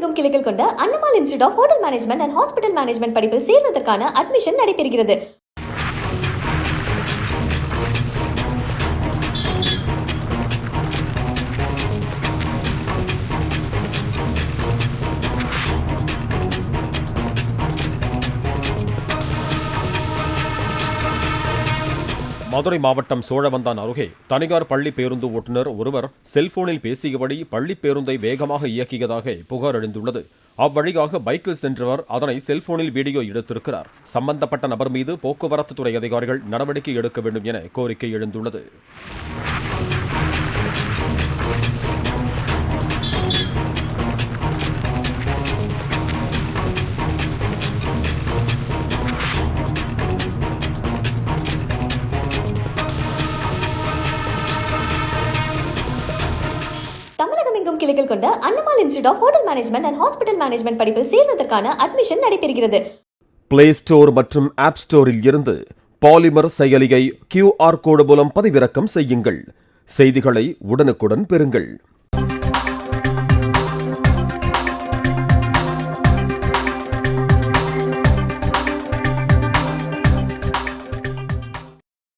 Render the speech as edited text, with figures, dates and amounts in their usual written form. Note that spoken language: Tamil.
தமிழகமெங்கும் கிளைகள் கொண்ட Annamal institute of hotel management and hospital management படிப்பில் சேர்வதற்கான அட்மிஷன் நடைபெறுகிறது. மதுரை மாவட்டம் சோழவந்தான் அருகே தனியார் பள்ளி பேருந்து ஓட்டுநர் ஒருவர் செல்போனில் பேசியபடி பள்ளி பேருந்தை வேகமாக இயக்கியதாக புகார் எழுந்துள்ளது. அவ்வழியாக பைக்கில் சென்றவர் அதனை செல்போனில் வீடியோ எடுத்திருக்கிறார். சம்பந்தப்பட்ட நபர் மீது போக்குவரத்து துறை அதிகாரிகள் நடவடிக்கை எடுக்க வேண்டும் என கோரிக்கை எழுந்துள்ளது. தமிழகமெங்கும் கிளைகள் கொண்ட Annamal institute of hotel management and hospital management படிப்பில் சேர்வதற்கான அட்மிஷன் நடைபெறுகிறது. பிளே ஸ்டோர் மற்றும் ஆப் ஸ்டோரில் இருந்து பாலிமர் செயலியை QR கோடு மூலம் பதிவிறக்கம் செய்யுங்கள். செய்திகளை உடனுக்குடன் பெறுங்கள்.